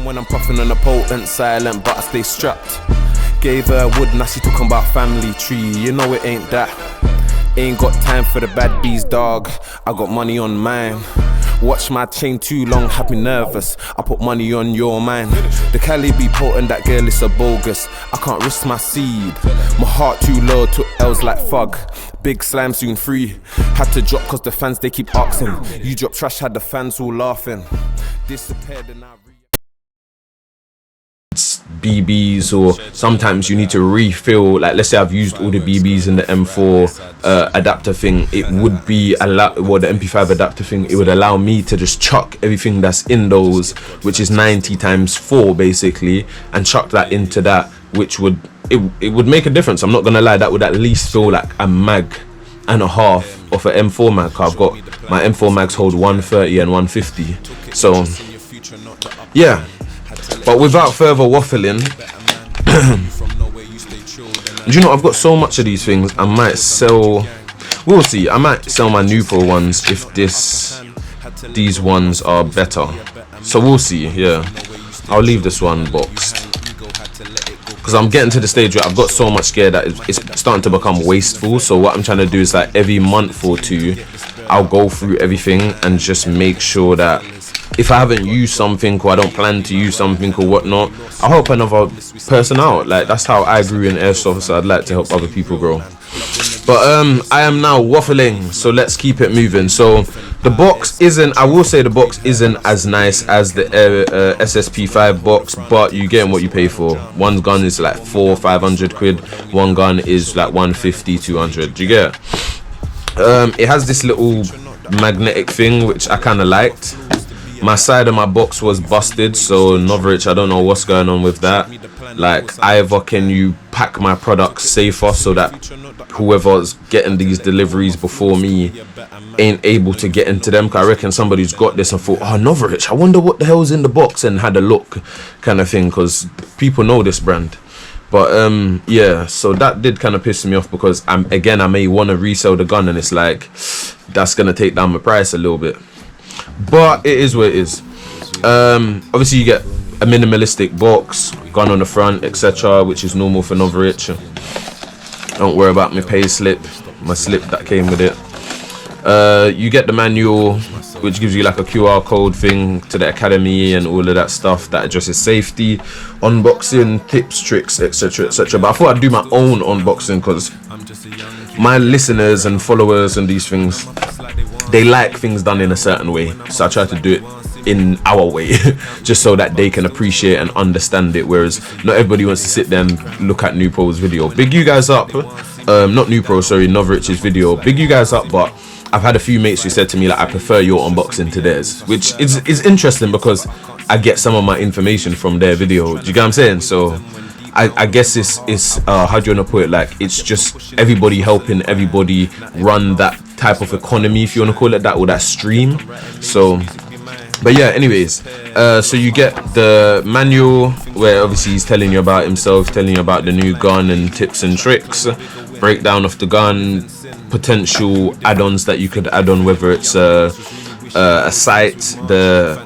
when I'm puffing on a potent, silent, but I stay strapped. Gave her wood, now she talking about family tree. You know it ain't that. Ain't got time for the bad bees, dog. I got money on mine. Watch my chain too long, have me nervous. I put money on your mind. The Cali be potent, that girl is a bogus. I can't risk my seed. My heart too low, took L's like fug. Big slime soon free. Had to drop cause the fans they keep asking. You drop trash, had the fans all laughing. Disappeared and I BBs, or sometimes you need to refill. Like, let's say I've used all the BBs in the M4 adapter thing, it would be the MP5 adapter thing, it would allow me to just chuck everything that's in those, which is 90 times 4 basically, and chuck that into that, which would it would make a difference. I'm not gonna lie, that would at least feel like a mag and a half of an M4 mag. I've got my M4 mags hold 130 and 150, so yeah. But without further waffling, do you know, I've got so much of these things, I might sell, we'll see, I might sell my Newpro ones if these ones are better. So we'll see, yeah. I'll leave this one boxed. Because I'm getting to the stage where I've got so much gear that it's starting to become wasteful. So what I'm trying to do is, like, every month or two, I'll go through everything and just make sure that if I haven't used something, or I don't plan to use something or whatnot, I'll help another person out. Like, that's how I grew in Airsoft, so I'd like to help other people grow. But I am now waffling, so let's keep it moving. So the box isn't, I will say the box isn't as nice as the SSP5 box, but you get what you pay for. One gun is like 400-500 quid, one gun is like 150-200. Do you get it? It has this little magnetic thing which I kind of liked. My side of my box was busted, so Novristch, I don't know what's going on with that. Like, either can you pack my products safer so that whoever's getting these deliveries before me ain't able to get into them. Cause I reckon somebody's got this and thought, oh, Novristch, I wonder what the hell's in the box, and had a look kind of thing, because people know this brand. But yeah, so that did kind of piss me off, because I may want to resell the gun, and it's like, that's gonna take down my price a little bit. But it is what it is. Obviously you get a minimalistic box, gun on the front, etc., which is normal for Novristch. Don't worry about my pay slip, my slip that came with it. You get the manual, which gives you like a QR code thing to the academy and all of that stuff that addresses safety, unboxing, tips, tricks, etc., etc. But I thought I'd do my own unboxing, because my listeners and followers and these things, they like things done in a certain way, so I try to do it in our way just so that they can appreciate and understand it, whereas not everybody wants to sit there and look at Newpro's video. Big you guys up, not Newpro, sorry, Novristch's video, big you guys up. But I've had a few mates who said to me, like, I prefer your unboxing to theirs, which is interesting, because I get some of my information from their video. Do you get what I'm saying? So I guess it's how do you want to put it, like, it's just everybody helping everybody run that type of economy, if you want to call it that, or that stream. So, but yeah, anyways, so you get the manual where obviously he's telling you about himself, telling you about the new gun and tips and tricks, breakdown of the gun, potential add-ons that you could add on, whether it's a sight, the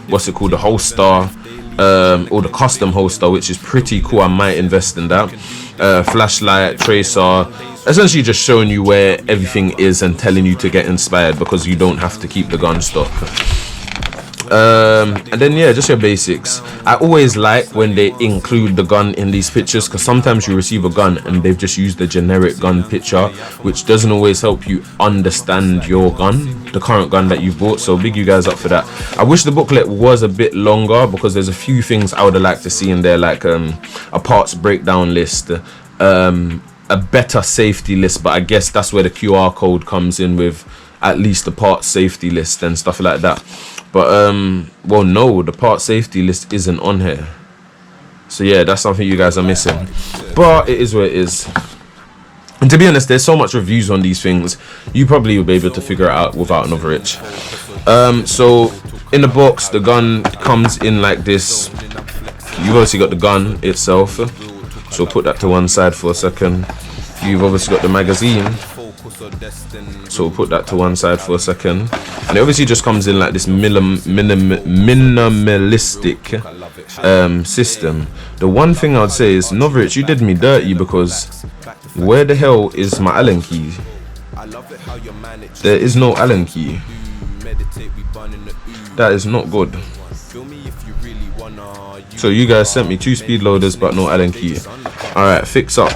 the holster, or the custom holster, which is pretty cool. I might invest in that. Flashlight, tracer, essentially just showing you where everything is and telling you to get inspired, because you don't have to keep the gun stock. And then yeah, just your basics. I always like when they include the gun in these pictures, because sometimes you receive a gun and they've just used the generic gun picture, which doesn't always help you understand your gun, the current gun that you've bought. So big you guys up for that. I wish the booklet was a bit longer, because there's a few things I would have liked to see in there, like a parts breakdown list, a better safety list, but I guess that's where the QR code comes in, with at least the parts safety list and stuff like that. But well, no, the part safety list isn't on here, so yeah, that's something you guys are missing. But it is what it is. And to be honest, there's so much reviews on these things, you probably will be able to figure it out without Novristch. So in the box, the gun comes in like this. You've obviously got the gun itself, so put that to one side for a second. You've obviously got the magazine, So we'll put that to one side for a second. And it obviously just comes in like this minimalistic system. The one thing I'd say is, Novristch, you did me dirty, because where the hell is my Allen key? There is no Allen key. That is not good. So you guys sent me 2 speed loaders but no Allen key. Alright, fix up,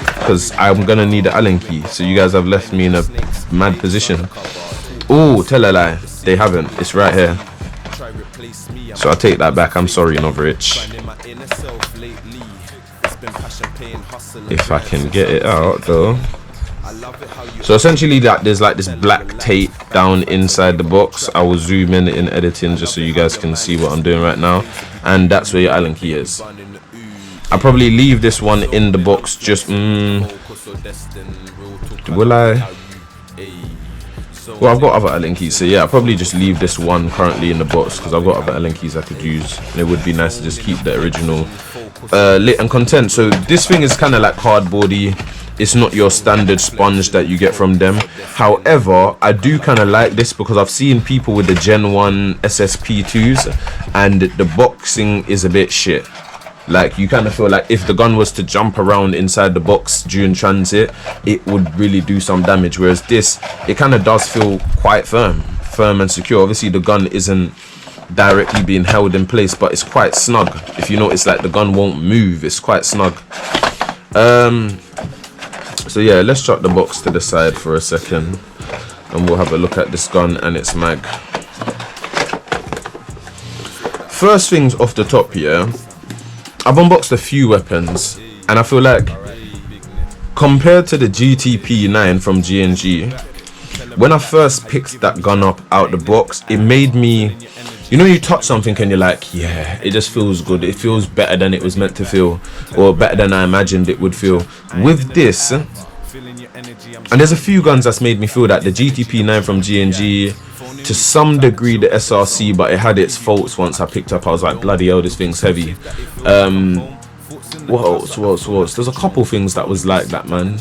because I'm gonna need the Allen key. So you guys have left me in a mad position. Oh, tell a lie, they haven't. It's right here. So I take that back. I'm sorry, Novristch. If I can get it out though. So essentially that there's like this black tape down inside the box. I will zoom in editing just so you guys can see what I'm doing right now. And that's where your Allen key is. I'll probably leave this one in the box. Just will I? Well, I've got other Allen keys, so yeah, I'll probably just leave this one currently in the box, because I've got other Allen keys I could use, and it would be nice to just keep the original lit and content. So this thing is kind of like cardboardy. It's not your standard sponge that you get from them. However, I do kind of like this, because I've seen people with the Gen 1 SSP2s and the boxing is a bit shit. Like, you kind of feel like if the gun was to jump around inside the box during transit, it would really do some damage. Whereas this, it kind of does feel quite firm and secure. Obviously, the gun isn't directly being held in place, but it's quite snug. If you notice, like, the gun won't move. It's quite snug. So yeah, let's chuck the box to the side for a second, and we'll have a look at this gun and its mag. First things off the top here, I've unboxed a few weapons, and I feel like compared to the GTP9 from G&G, when I first picked that gun up out the box, it made me, you know, you touch something and you're like, yeah, it just feels good. It feels better than it was meant to feel, or better than I imagined it would feel. With this, and there's a few guns that's made me feel that. The GTP9 from G&G, to some degree the SRC, but it had its faults. Once I picked up, I was like, bloody hell, this thing's heavy. What else? There's a couple things that was like that, man.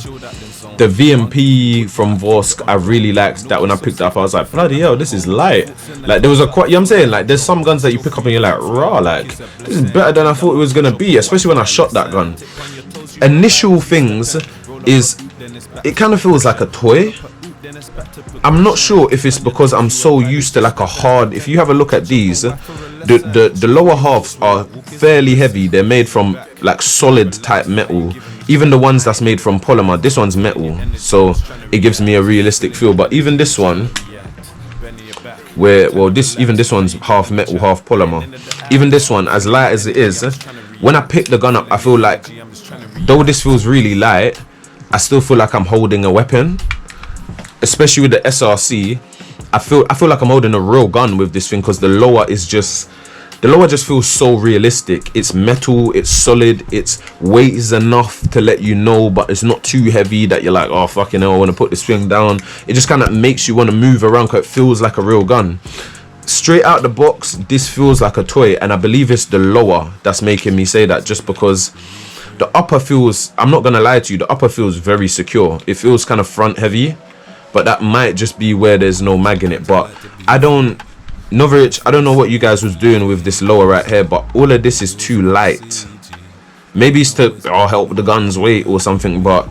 The VMP from Vorsk, I really liked that. When I picked it up, I was like, bloody hell, this is light. Like, there was a quite, you know what I'm saying, like, there's some guns that you pick up and you're like, raw, like, this is better than I thought it was gonna be, especially when I shot that gun. Initial things is, it kind of feels like a toy. I'm not sure if it's because I'm so used to like a hard, if you have a look at these, the lower halves are fairly heavy. They're made from like solid type metal. Even the ones that's made from polymer, this one's metal, so it gives me a realistic feel. But even this one, where, well, even this one's half metal, half polymer. Even this one, as light as it is, when I pick the gun up, I feel like, though this feels really light, I still feel like I'm holding a weapon. Especially with the SRC, I feel like I'm holding a real gun with this thing, because the lower just feels so realistic. It's metal, it's solid, its weight is enough to let you know, but it's not too heavy that you're like, oh fucking hell, I want to put this thing down. It just kind of makes you want to move around, because it feels like a real gun. Straight out the box, this feels like a toy, and I believe it's the lower that's making me say that, just because the upper feels, I'm not gonna lie to you, the upper feels very secure. It feels kind of front heavy, but that might just be where there's no mag in it. But Novristch, I don't know what you guys was doing with this lower right here, but all of this is too light. Maybe it's to help the gun's weight or something, but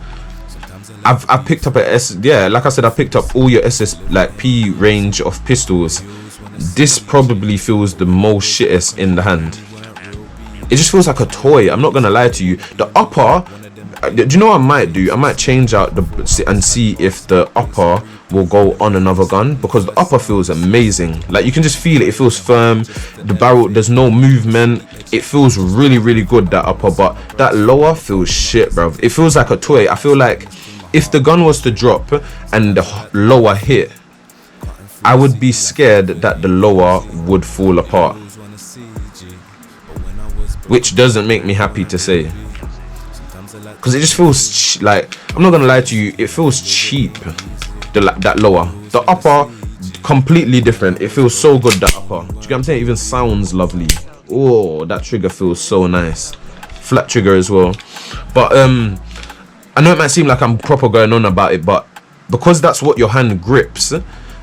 I've picked up like I said, I picked up all your P range of pistols. This probably feels the most shittest in the hand. It just feels like a toy. I'm not gonna lie to you. The upper, do you know what I might do? I might change out and see if the upper will go on another gun, because the upper feels amazing. Like, you can just feel it. It feels firm. The barrel, there's no movement. It feels really, really good, that upper. But that lower feels shit, bruv. It feels like a toy. I feel like if the gun was to drop and the lower hit, I would be scared that the lower would fall apart, which doesn't make me happy to say, because it just feels like, I'm not gonna lie to you, it feels cheap. That lower, the upper, completely different. It feels so good, that upper. Do you get what I'm saying? It even sounds lovely. Oh, that trigger feels so nice. Flat trigger as well. But I know it might seem like I'm proper going on about it, but because that's what your hand grips,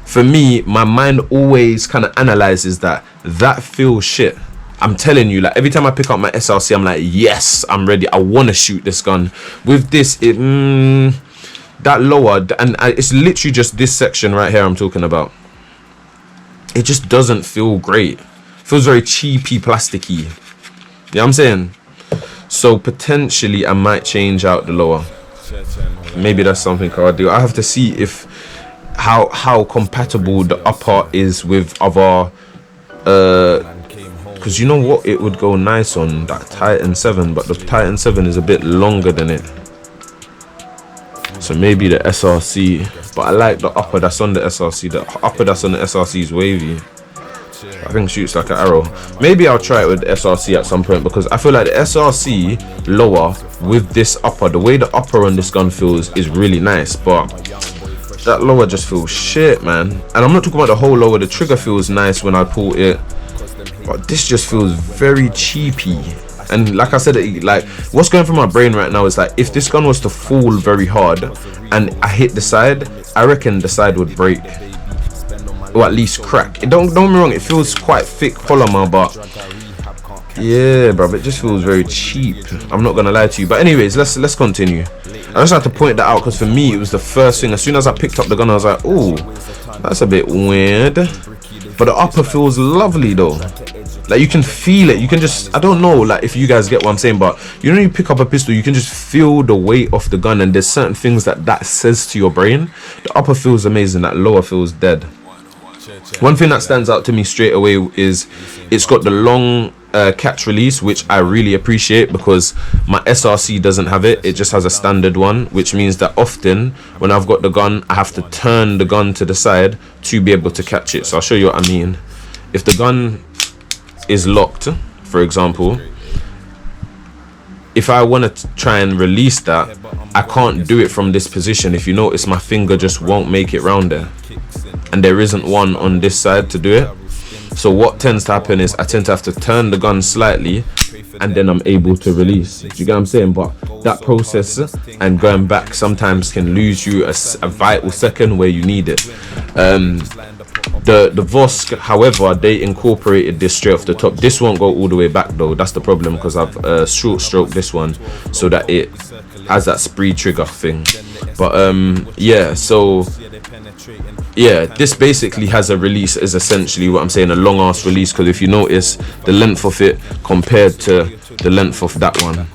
for me, my mind always kind of analyzes that feels shit. I'm telling you, like every time I pick up my SRC, I'm like, yes, I'm ready. I want to shoot this gun. With this, that lower, and it's literally just this section right here I'm talking about. It just doesn't feel great. It feels very cheapy, plasticky. You know what I'm saying? So potentially I might change out the lower. Maybe that's something I'll do. I have to see if how compatible the upper is with other because you know what, it would go nice on that Titan 7, but the Titan 7 is a bit longer than it. So maybe the SRC, but I like the upper that's on the SRC. The upper that's on the SRC is wavy. I think it shoots like an arrow. Maybe I'll try it with the SRC at some point, because I feel like the SRC lower with this upper, the way the upper on this gun feels is really nice, but that lower just feels shit, man. And I'm not talking about the whole lower. The trigger feels nice when I pull it, but this just feels very cheapy. And like I said, like what's going through my brain right now is like, if this gun was to fall very hard and I hit the side, I reckon the side would break, or at least crack. Don't get me wrong, it feels quite thick polymer, but yeah, bro, it just feels very cheap. I'm not gonna lie to you. But anyways, let's continue. I just had to point that out because for me it was the first thing. As soon as I picked up the gun, I was like, oh, that's a bit weird. But the upper feels lovely though. Like you can feel it. You can just, I don't know, like if you guys get what I'm saying, but you know, you pick up a pistol, you can just feel the weight of the gun, and there's certain things that says to your brain. The upper feels amazing, that lower feels dead. One thing that stands out to me straight away is it's got the long catch release, which I really appreciate, because my SRC doesn't have it. It just has a standard one, which means that often when I've got the gun, I have to turn the gun to the side to be able to catch it. So I'll show you what I mean. If the gun is locked, for example, if I want to try and release that, I can't do it from this position. If you notice, my finger just won't make it round there, and there isn't one on this side to do it. So what tends to happen is I tend to have to turn the gun slightly, and then I'm able to release. Do you get what I'm saying? But that process and going back sometimes can lose you a vital second where you need it. The Vosk, however, they incorporated this straight off the top. This won't go all the way back though. That's the problem, because I've short stroked this one so that it has that spree trigger thing. But yeah, so yeah, this basically has a release, is essentially what I'm saying, a long ass release, because if you notice the length of it compared to the length of that one,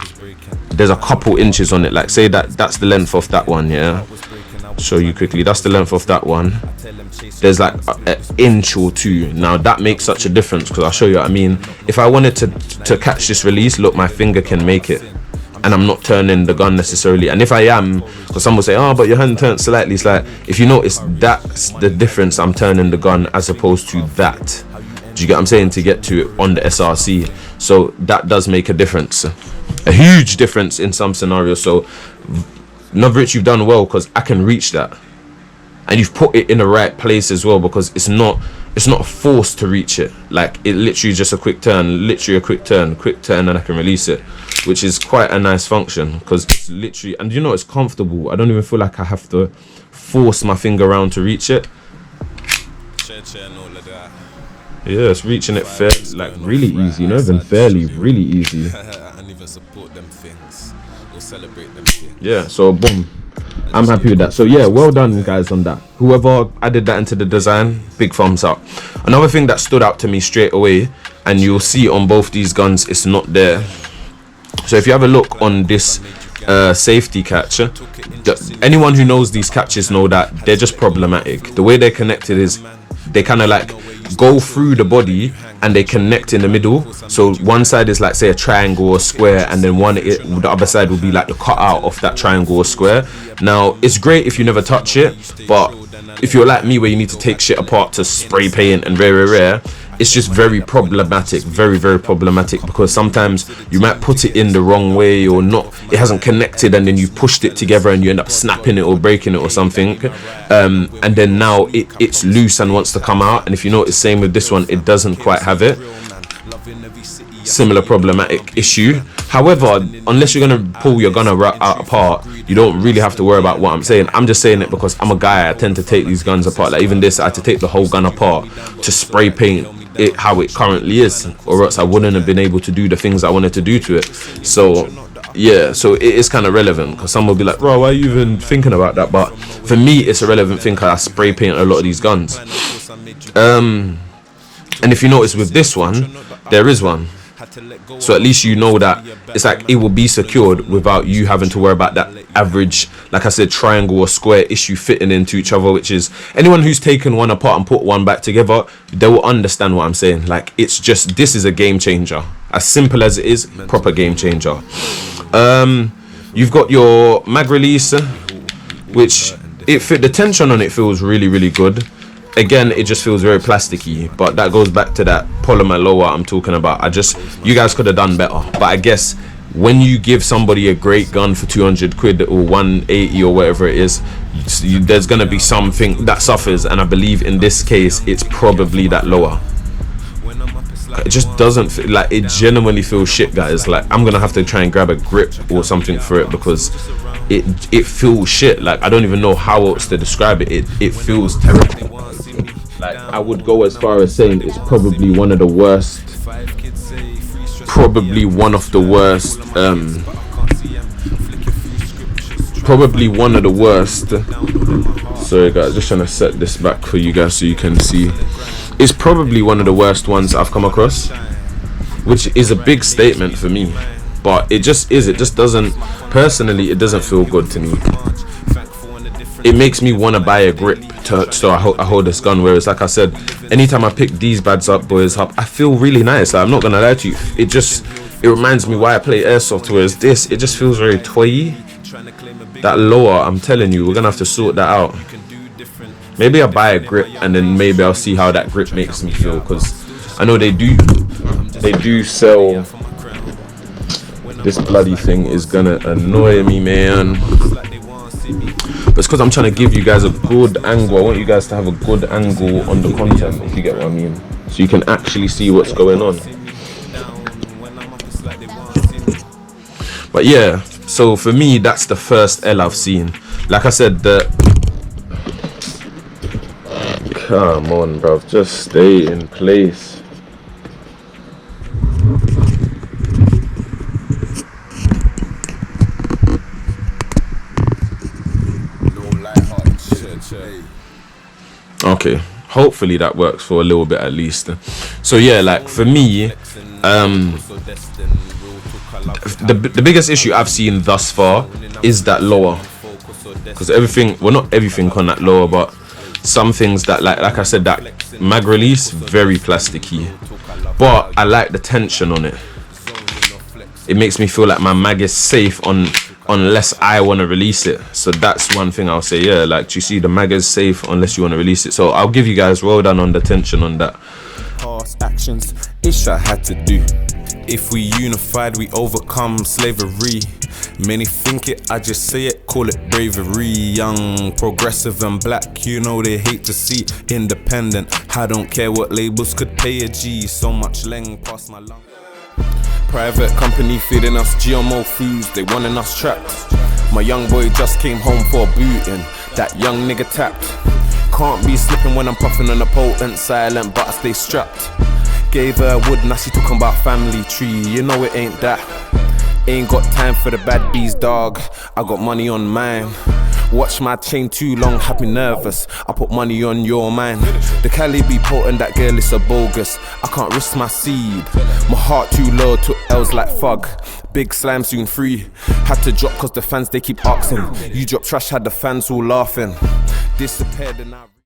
there's a couple inches on it. Like say that's the length of that one, yeah, show you quickly, that's the length of that one. There's like an inch or two. Now that makes such a difference, because I'll show you what I mean. If I wanted to catch this release, look, my finger can make it, and I'm not turning the gun necessarily. And if I am, because some will say, oh, but your hand turned slightly, it's like, if you notice, that's the difference. I'm turning the gun as opposed to that. Do you get what I'm saying? To get to it on the SRC. So that does make a difference, a huge difference in some scenarios. So Novristch, you've done well, because I can reach that, and you've put it in the right place as well, because it's not forced to reach it. Like it literally just a quick turn, literally a quick turn, and I can release it, which is quite a nice function, because it's literally, and you know, it's comfortable. I don't even feel like I have to force my finger around to reach it. Yeah, it's reaching it fair, like really easy, you know, even fairly, really easy. Yeah, so boom, I'm happy with that. So yeah, well done guys on that. Whoever added that into the design, big thumbs up. Another thing that stood out to me straight away, and you'll see on both these guns, it's not there. So if you have a look on this safety catch, anyone who knows these catches know that they're just problematic. The way they're connected is they kind of like go through the body and they connect in the middle. So one side is like say a triangle or square, and then the other side will be like the cutout of that triangle or square. Now it's great if you never touch it, but if you're like me where you need to take shit apart to spray paint and very rare, it's just very problematic, very problematic, because sometimes you might put it in the wrong way or not, it hasn't connected, and then you pushed it together and you end up snapping it or breaking it or something, and then now it's loose and wants to come out. And if you know, it's same with this one, it doesn't quite have it. similar problematic issue. However, unless you're gonna pull your gun out apart, you don't really have to worry about what I'm saying. I'm just saying it because I'm a guy. I tend to take these guns apart. Like even this, I had to take the whole gun apart to spray paint it how it currently is, or else I wouldn't have been able to do the things I wanted to do to it. So yeah, so it is kind of relevant, because some will be like, bro, why are you even thinking about that? But for me, it's a relevant thing, because I spray paint a lot of these guns. And if you notice with this one, there is one. So at least you know that it's like it will be secured without you having to worry about that average, like I said, triangle or square issue fitting into each other, which is, anyone who's taken one apart and put one back together, they will understand what I'm saying. Like, it's just, this is a game changer. As simple as it is, proper game changer. You've got your mag release, which the tension on it feels really, really good. Again, it just feels very plasticky, but that goes back to that polymer lower I'm talking about. You guys could have done better, but I guess when you give somebody a great gun for 200 quid or 180 or whatever it is, there's gonna be something that suffers, and I believe in this case it's probably that lower. It just doesn't feel like, it genuinely feels shit, guys. Like, I'm gonna have to try and grab a grip or something for it, because it feels shit. Like, I don't even know how else to describe it. It feels terrible. Like, I would go as far as saying it's probably one of the worst. Probably one of the worst. Sorry guys, just trying to set this back for you guys so you can see. It's probably one of the worst ones I've come across, which is a big statement for me, but it just doesn't, personally, it doesn't feel good to me. It makes me want to buy a grip so I hold this gun, whereas, like I said, anytime I pick these boys up, I feel really nice. Like, I'm not gonna lie to you, it reminds me why I play Airsoft, whereas this, it just feels very toy-y. That lower, I'm telling you, we're gonna have to sort that out. Maybe I'll buy a grip and then maybe I'll see how that grip makes me feel, because I know they do sell. This bloody thing is gonna annoy me, man. But it's because I'm trying to give you guys a good angle. I want you guys to have a good angle on the content, if you get what I mean, so you can actually see what's going on. But yeah, so for me, that's the first L I've seen. Like I said, come on, bro, just stay in place. Okay, hopefully that works for a little bit at least. So yeah, like for me, the biggest issue I've seen thus far is that lower, because everything, well, not everything on that lower, but some things that, like I said, that mag release, very plasticky, but I like the tension on it. It makes me feel like my mag is safe unless I want to release it. So that's one thing I'll say. Yeah, like, you see, the mag is safe unless you want to release it. So I'll give you guys well done on the tension on that. Past actions, ish I had to do. If we unified, we overcome slavery. Many think it, I just say it, call it bravery. Young, progressive and black, you know they hate to see independent. I don't care what labels could pay a G. So much leng past my lung. Private company feeding us GMO foods, they wanting us trapped. My young boy just came home for a booting, that young nigga tapped. Can't be slipping when I'm puffing on a potent, silent but I stay strapped. Gave her wood, now she talking about family tree, you know it ain't that. Ain't got time for the bad bees, dog, I got money on mine. Watch my chain too long, have me nervous, I put money on your mind. The Cali be potent, that girl is so bogus, I can't risk my seed. My heart too low, took L's like fug. Big slime soon free. Had to drop cause the fans they keep asking. You drop trash, had the fans all laughing. Disappeared and I